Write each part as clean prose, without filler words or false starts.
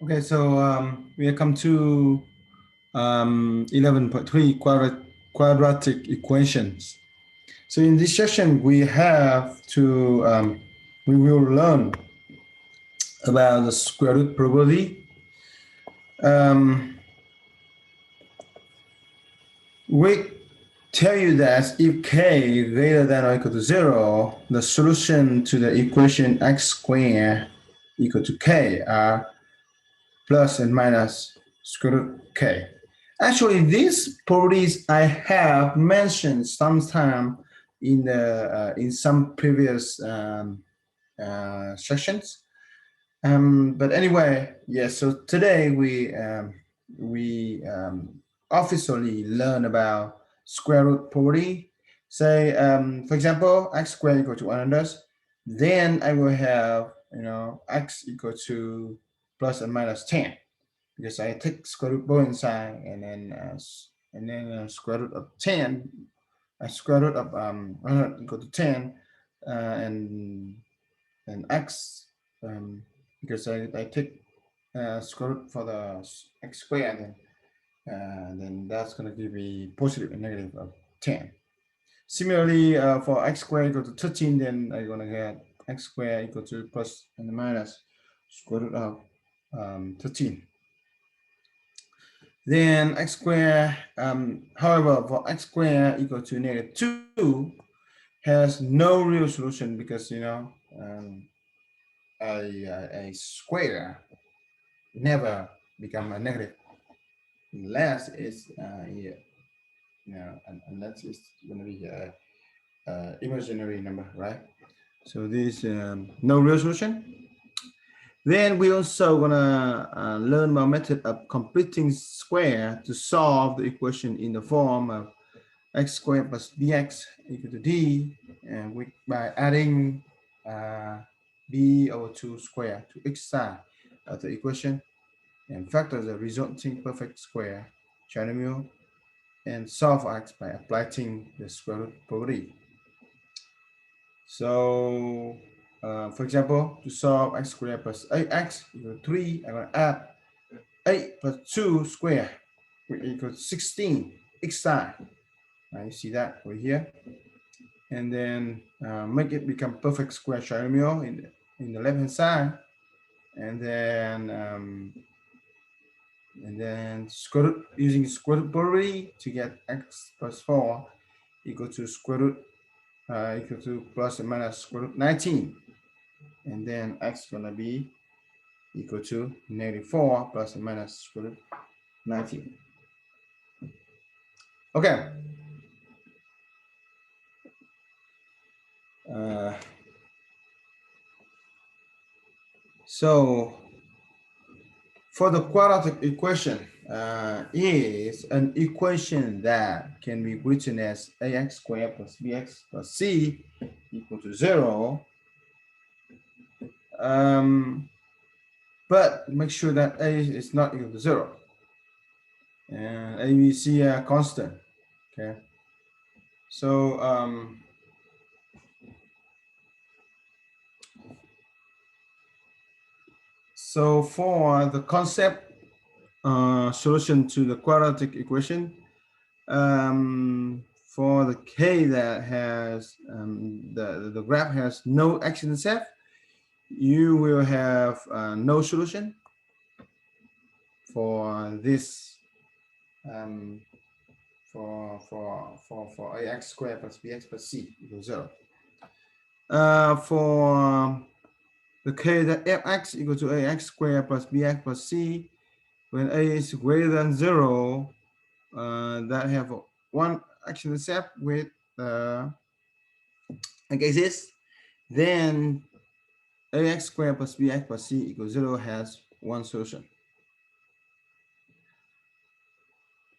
Okay, so we come to 11.3 quadratic equations. So in this session, we will learn about the square root probability. Um, we tell you that if k greater than or equal to 0, the solution to the equation x squared equal to k are plus and minus square root k. Actually, these properties I have mentioned sometime in some previous sessions. But anyway, yes. So today we officially learn about square root property. Say, for example, x squared equal to 100. Then I will have x equal to plus and minus 10 because I take square root both inside and then square root of 10, square root of 100 equal to 10, and x because I take square root for the x squared, and then that's going to give me positive and negative of 10. Similarly, for x squared equal to 13, then I'm going to get x squared equal to plus and minus square root of 13. Then x squared, however, for x squared equal to negative 2 has no real solution because, a square never become a negative unless it's, unless it's going to be a imaginary number, right? So this no real solution. Then we also gonna learn about method of completing square to solve the equation in the form of x squared plus bx equal to d, and by adding b over 2 square to each side of the equation and factor the resulting perfect square trinomial and solve x by applying the square root property. So, for example, to solve x squared plus 8x equal to 3, I'm going to add 8 plus 2 square equals 16 each side. You see that over here. And then make it become perfect square trinomial in the left hand side. And then square root, using square root property to get x plus 4 equal to square root equal to plus and minus square root 19. And then x gonna be equal to negative 4 plus and minus square root 19. Okay. So for the quadratic equation is an equation that can be written as ax squared plus bx plus c equal to 0. But make sure that a is not equal to 0. And a, b, c are constant. Okay. So so for the concept solution to the quadratic equation, for the k that has the graph has no x-intercept, you will have no solution for this for ax squared plus bx plus c equals 0. For the k that fx equal to ax squared plus bx plus c, when a is greater than 0, that have one x-intercept with cases, then ax squared plus bx plus c equals 0 has one solution.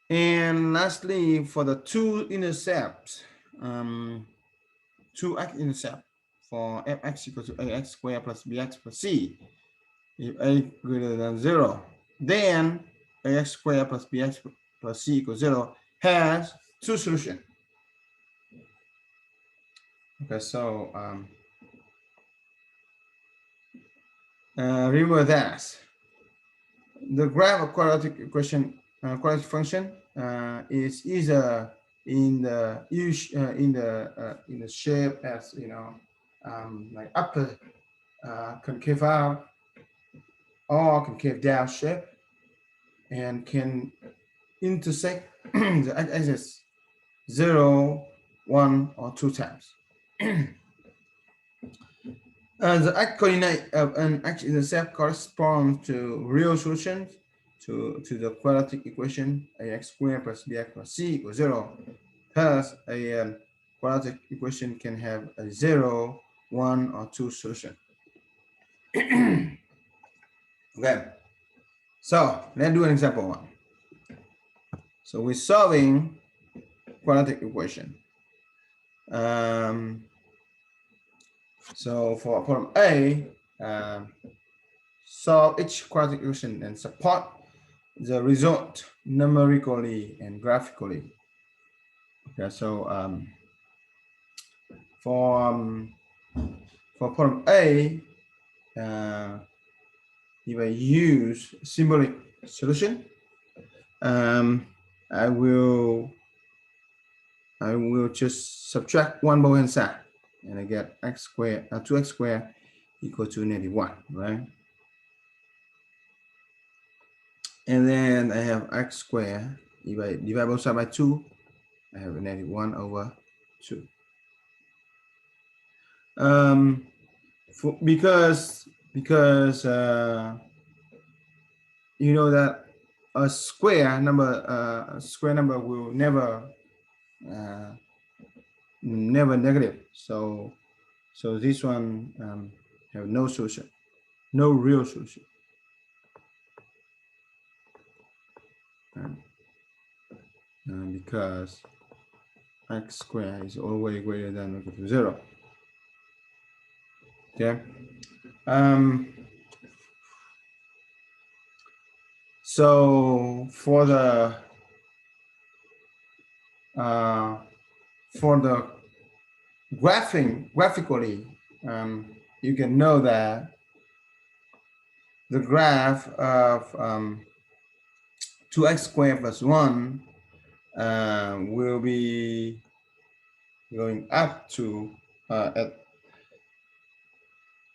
And lastly, for the two intercepts, two x-intercept for fx equal to ax squared plus bx plus c, if a greater than 0, then ax squared plus bx plus c equals 0 has two solutions. Okay, so remember that. the graph of quadratic equation, quadratic function is either in the in the shape as like upper concave up or concave down shape, and can intersect the x-axis 0, 1, or 2 times. The x coordinate of an x-intercept corresponds to real solutions to the quadratic equation ax squared plus bx plus c equals 0. Thus, a quadratic equation can have a 0, 1, or 2 solution. Okay, so let's do an example one. So we're solving quadratic equation. So for problem A, solve each quadratic equation and support the result numerically and graphically. Okay, so for problem A, if I use symbolic solution, I will just subtract 1 both hand side, and I get x squared, 2x squared equal to -1, right? And then I have x squared. If I divide both sides by 2, I have a -1 over 2. Because you know that a square number will never negative. So this one have no solution, no real solution. Because x squared is always greater than or equal to 0. Okay. So for the graphically, you can know that the graph of 2x squared plus 1 will be going up to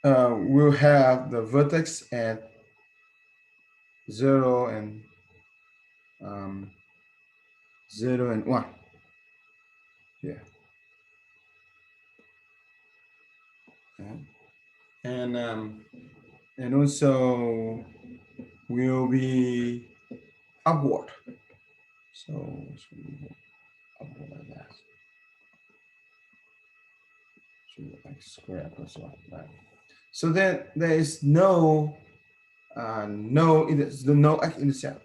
we'll have the vertex at 0 and 0 and 1. Yeah. And also will be upward. So upward like that. So x squared plus 1, right? So then there is no x-intercept.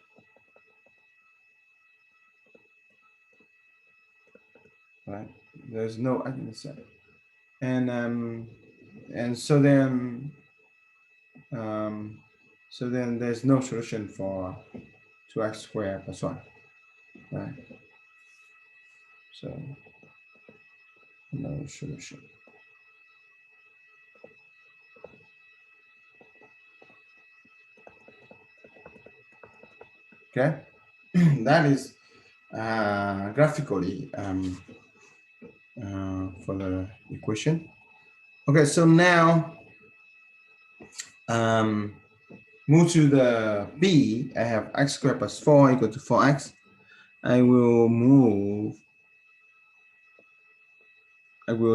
Right? There's no x-intercept. And so then there's no solution for 2x squared plus 1, right? So no solution. Okay, that is graphically for the equation. Okay, so now move to the B. I have x squared plus 4 equal to 4x. I will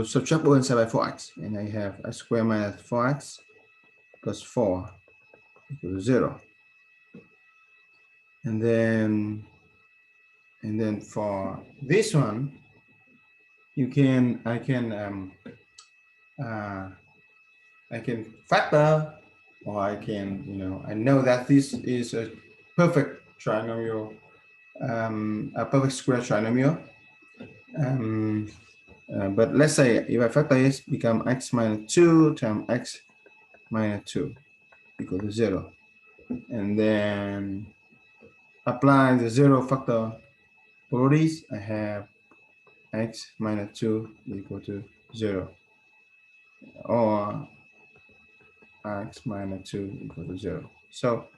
subtract both sides by 4x, and I have x squared minus 4x plus 4 equal to 0. And then for this one, I can factor, or I can, I know that this is a perfect trinomial, a perfect square trinomial. But let's say if I factor this, become x minus 2 times x minus 2 equal to 0. And then apply the 0 factor properties. I have x minus 2 equal to 0, or x minus 2 equal to 0. So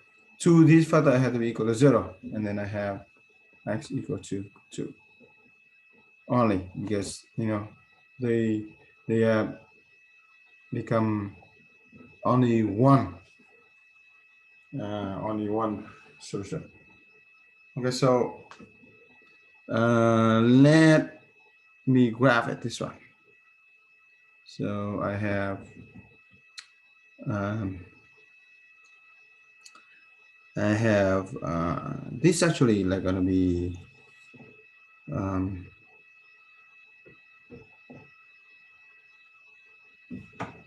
to this factor I have to be equal to 0, and then I have x equal to 2 only, because they become only one solution. Okay, so let me graph it this one. So I have this actually like gonna be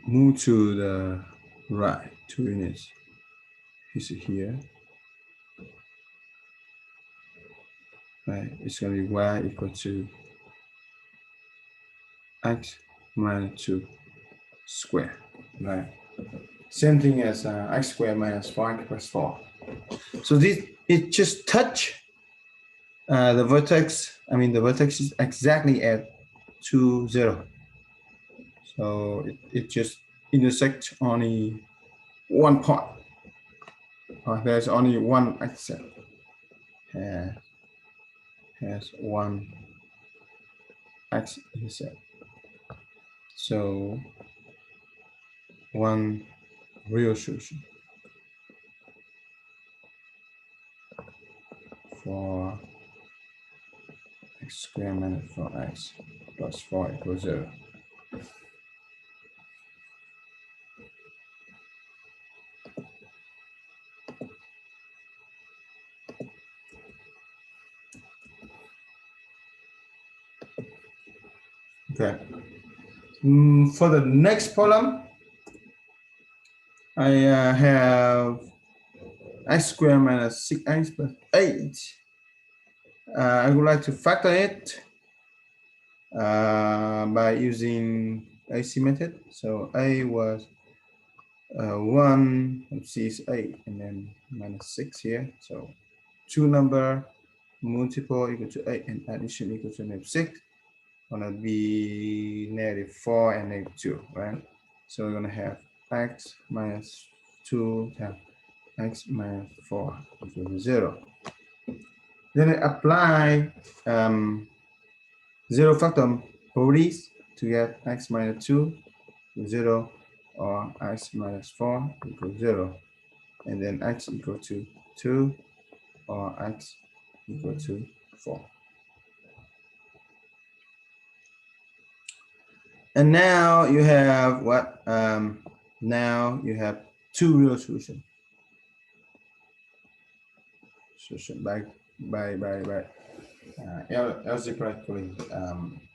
move to the right 2 units. Is it here? Right, it's gonna be y equal to x minus 2 square. Right. Same thing as x squared minus 5 plus 4. So this it just touch the vertex. I mean the vertex is exactly at 2, 0. So it just intersects only one point. There's only one axis has one x intersect. So one real solution for x squared minus 4x plus 4 equals 0. Okay. For the next column, I have x squared minus 6x plus 8. I would like to factor it by using AC method. So A was 1, and C is 8, and then minus 6 here. So two number multiple equal to 8 and addition equal to -6. Gonna be -4 and -2, right? So we're gonna have x minus 2 times x minus 4 equal to 0. Then I apply 0 factor properties to get x minus 2 to 0 or x minus 4 equals 0. And then x equal to 2 or x equal to 4. And now you have what? Now you have two real solutions. Solution by algebraically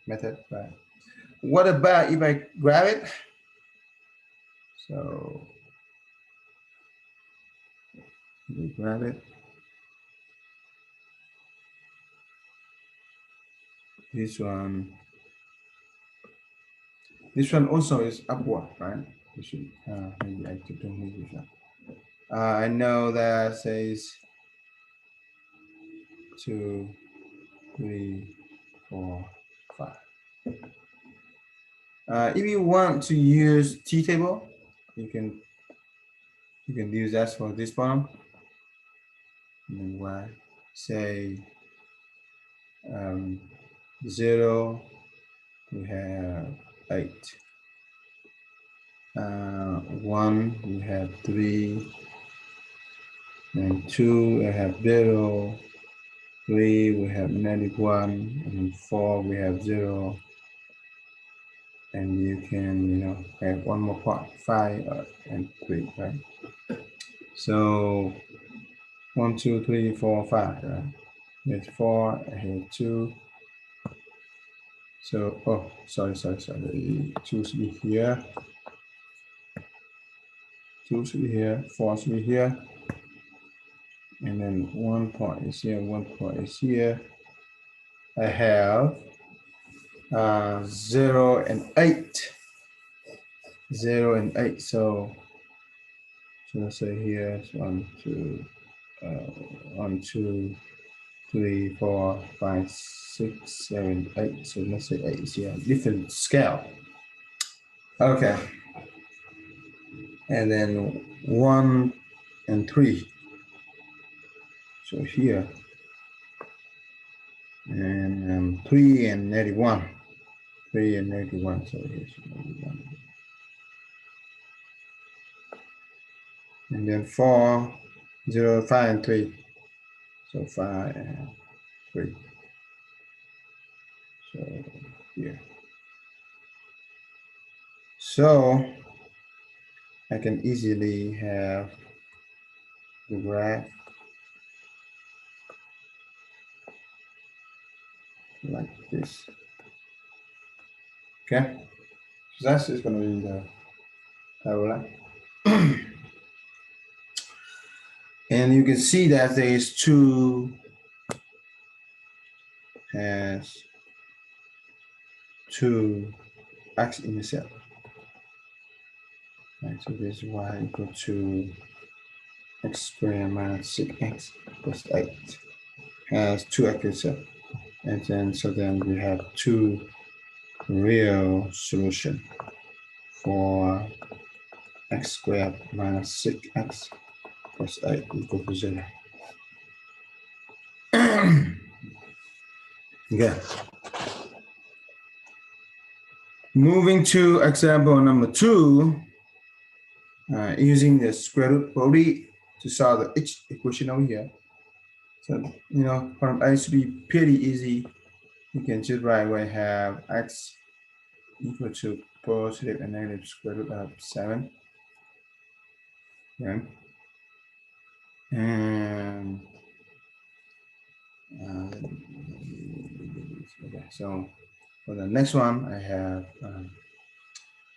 method. Right. What about if I grab it? So we grab it. This one also is upward, right? We should maybe I could do this one. I know that says 2, 3, 4, 5. If you want to use t-table, you can use that for this problem. And then y, say 0, we have 8. 1, we have 3, and 2, we have 0, 3, we have -1, and 4, we have 0. And you can, have one more part, 5 and 3, right? So 1, 2, 3, 4, 5, right? Here's 4, here 2. So, oh, sorry. 2 should be here. 2 should be here, 4 should be here. And then 1 point is here, 1 point is here. I have 0 and 8. 0 and 8. So let's say here it's 1, 2, 1, 2, 3, 4, 5, 6, 7, 8. So let's say 8 is here, different scale. Okay. And then 1 and 3. So here, and 3 and negative 1. 3 and negative 1. So here's negative 1. And then 4, 0, 5, and 3. So 5 and 3. So here. So I can easily have the graph like this. Okay, so that's just going to be the parabola. And you can see that there is two x-intercept. Right, so this is y equal to x squared minus 6x plus 8 has two x-intercept. And then we have two real solution for x squared minus 6x plus 8 equal to 0. Yeah. Moving to example number 2, using the square root property to solve the each equation over here. So, from A to be pretty easy. You can just right away have x equal to positive and negative square root of 7. Okay. And okay, so for the next one, I have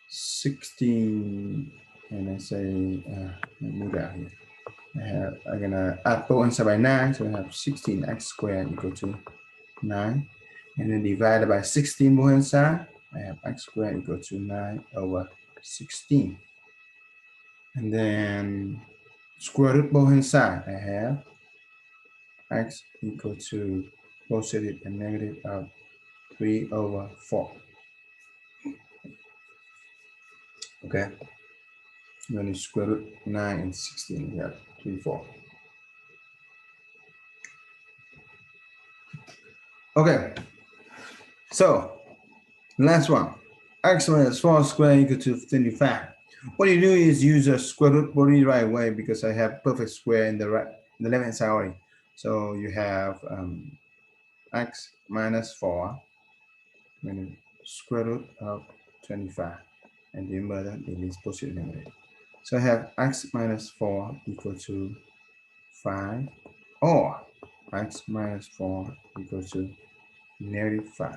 16, and I say, let me move that here. I'm gonna add both answer by 9, so I have 16x squared equal to 9, and then divided by 16 both inside, I have x squared equal to 9 over 16, and then square root both inside, I have x equal to positive and negative of 3 over 4. Okay, then you square root 9 and 16, we have 3, 4. Okay, so last one, x minus 4 squared equal to 25. What you do is use a square root property right away because I have perfect square in the left hand side already. So you have x minus 4 square root of 25, and remember that it is positive negative. So I have x minus 4 equal to 5, or x minus 4 equal to negative 5.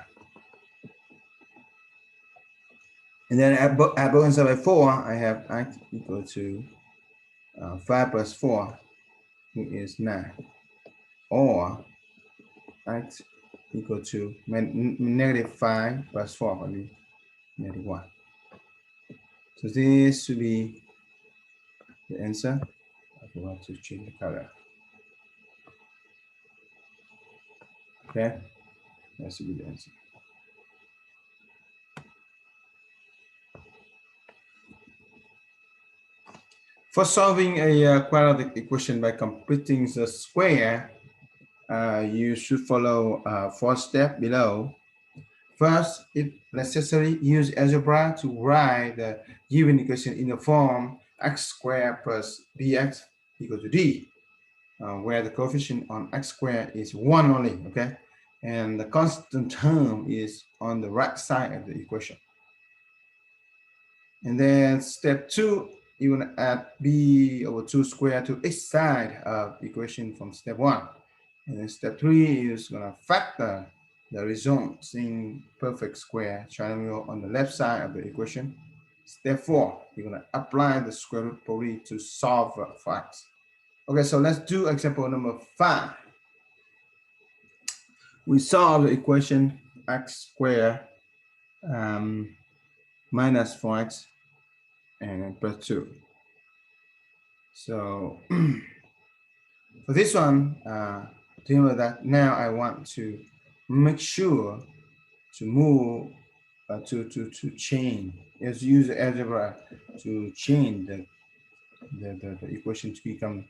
And then at both ends by 4, I have x equal to 5 plus 4, which is 9, or x equal to negative 5 plus 4 will be negative 1. So this should be the answer. I forgot to change the color. Okay, that should be the answer. For solving a quadratic equation by completing the square, you should follow 4 steps below. First, if necessary, use algebra to write the given equation in the form x squared plus bx equal to d, where the coefficient on x squared is 1 only, okay? And the constant term is on the right side of the equation. And then step 2, you want to add b over 2 squared to each side of the equation from step 1. And then step 3 is going to factor the resulting perfect square triangle on the left side of the equation. Step 4, you're going to apply the square root property to solve for x. Okay, so let's do example number 5. We solve the equation x squared minus 4x and plus 2. So for this one, remember that now I want to make sure to move to change. Let's use algebra to change the equation to become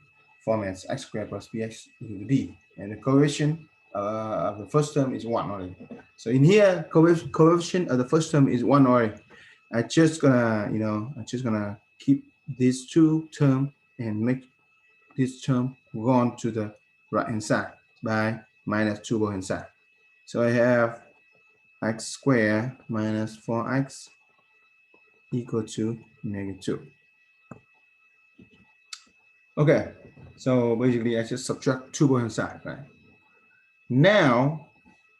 form as x squared plus bx equal to d, and the coefficient of the first term is 1 already. So in here, coefficient of the first term is 1 already. I just gonna keep these two terms and make this term go on to the right hand side by minus 2 both hand side. So I have x squared minus 4x equal to -2. Okay, so basically I just subtract 2 both hand side, right? Now,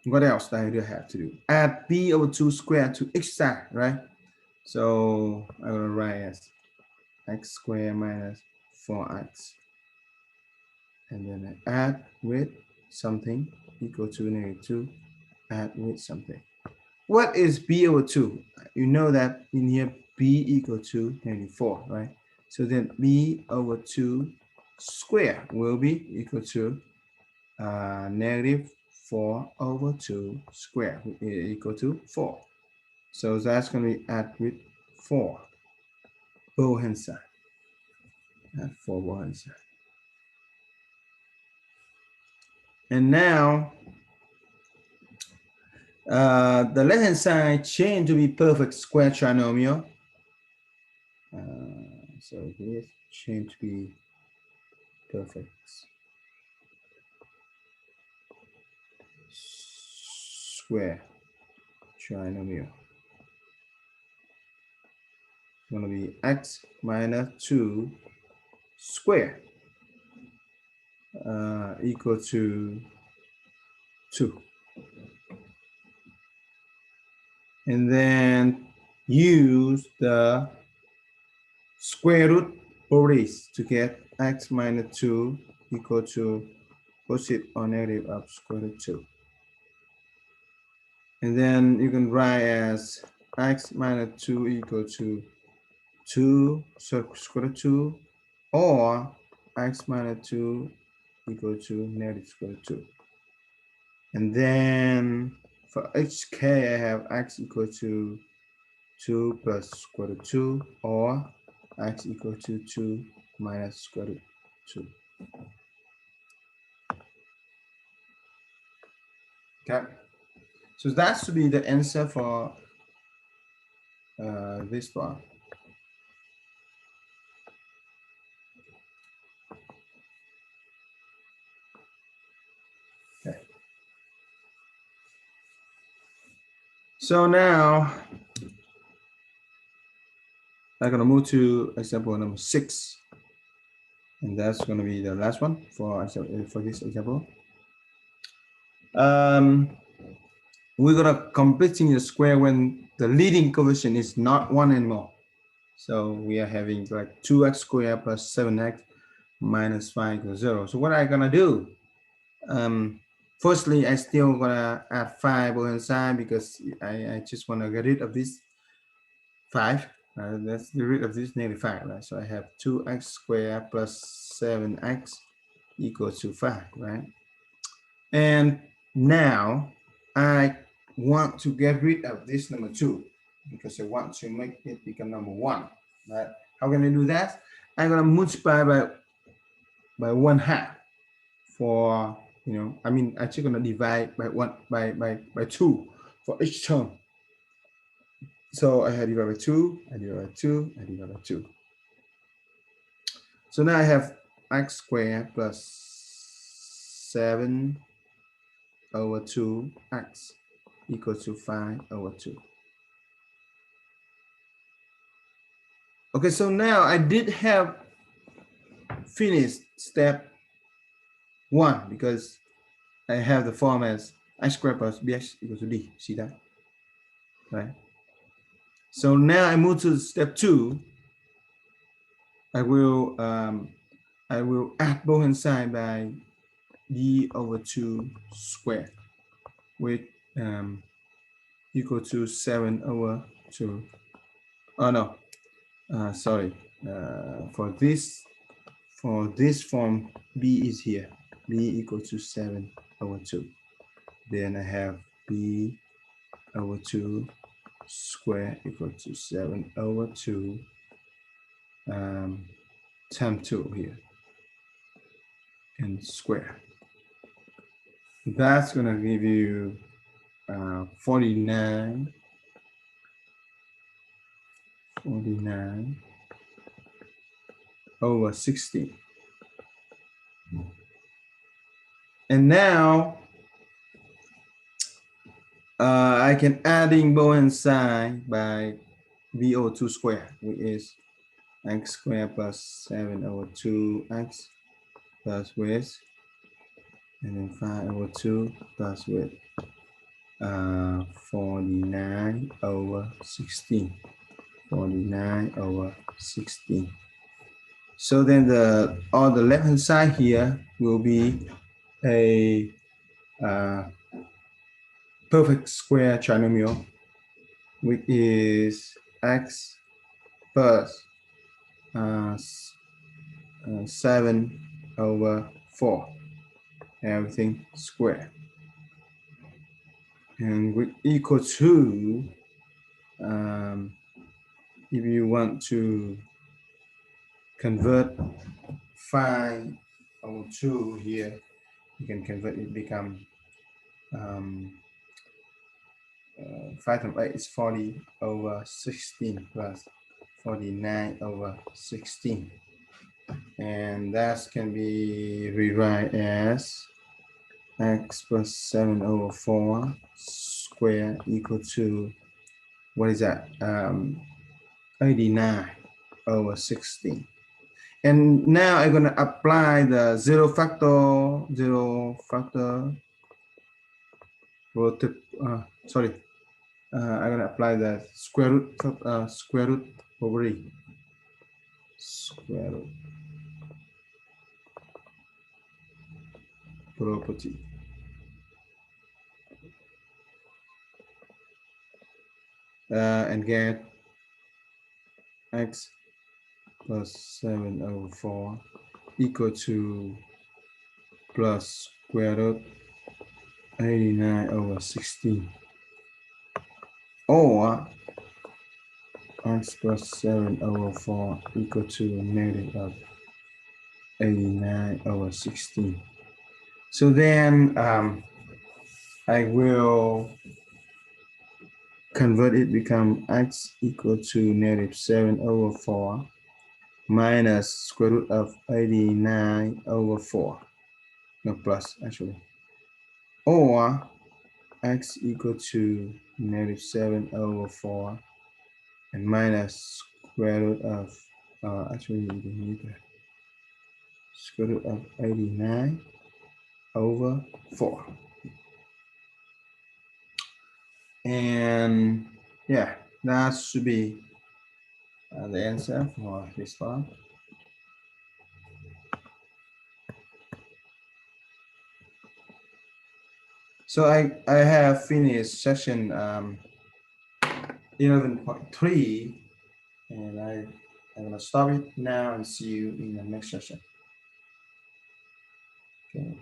what else do I have to do? Add b over 2 squared to each side, right? So I'm gonna write as x squared minus 4x, and then I add with something equal to -2, add with something. What is b over 2? You know that in here b equal to -4, right? So then b over 2 square will be equal to -4 over 2 square equal to 4. So that's going to be add with 4 both hand side. Add 4 both hand side. And now the left hand side change to be perfect square trinomial. So this change to be perfect square trinomial. It's going to be x minus 2 square equal to 2. And then use the square root properties to get x minus 2 equal to positive or negative of square root 2. And then you can write as x minus 2 equal to 2 square root 2, or x minus 2 equal to negative square root 2. And then for each k, I have x equal to 2 plus square root 2, or x equal to 2 minus square root 2. Okay, so that should be the answer for this part. Okay. So now I'm going to move to example number 6, and that's going to be the last one for this example. We're going to completing the square when the leading coefficient is not 1 anymore. So we are having like 2x squared plus 7x minus 5 equals 0. So what am I going to do? Firstly, I still going to add 5 both inside because I just want to get rid of this 5. Let's get rid of this -5, right? So I have 2x squared plus 7x equals to 5, right? And now I want to get rid of this number 2 because I want to make it become number 1, right? How can I do that? I'm going to multiply by 1/2 for, I'm actually going to divide by 2 for each term. So I had divided by 2, I divide by 2, I divide by 2. So now I have x squared plus 7 over 2x equals to 5 over 2. Okay, so now I did have finished step 1 because I have the form as x squared plus bx equals to d. See that? Right? So now I move to step 2. I will add both hand side by d over 2 squared with equal to 7 over 2. Oh no, sorry. For this form, b is here. B equal to 7 over 2. Then I have b over 2 square equal to 7 over 2 times 2 here. and square. That's gonna give you 49 over 60. And now I can adding both side by VO2 square, which is x squared plus 7 over 2x plus width, and then 5 over 2 plus width, 49 over 16. 49 over 16. So then on the left hand side here will be a perfect square trinomial, which is x plus 7 over 4, everything square, and with equal to, if you want to convert 5 over 2 here, you can convert it become 5 times 8 is 40 over 16 plus 49 over 16. And that can be rewrite as x plus 7 over 4 square equal to, what is that? 89 over 16. And now I'm going to apply the zero factor relative, I'm going to apply the square root property. Square root property. And get x plus 7 over 4 equal to plus square root 89 over 16, or x plus 7 over 4 equal to negative of 89 over 16. So then I will convert it, become x equal to negative 7 over 4 minus square root of 89 over 4, no, plus actually, or x equal to negative 7 over 4 and minus square root of, actually we don't need that, square root of 89 over 4. And yeah, that should be the answer for this part. So I have finished session 11.3, and I'm going to stop it now and see you in the next session. Okay.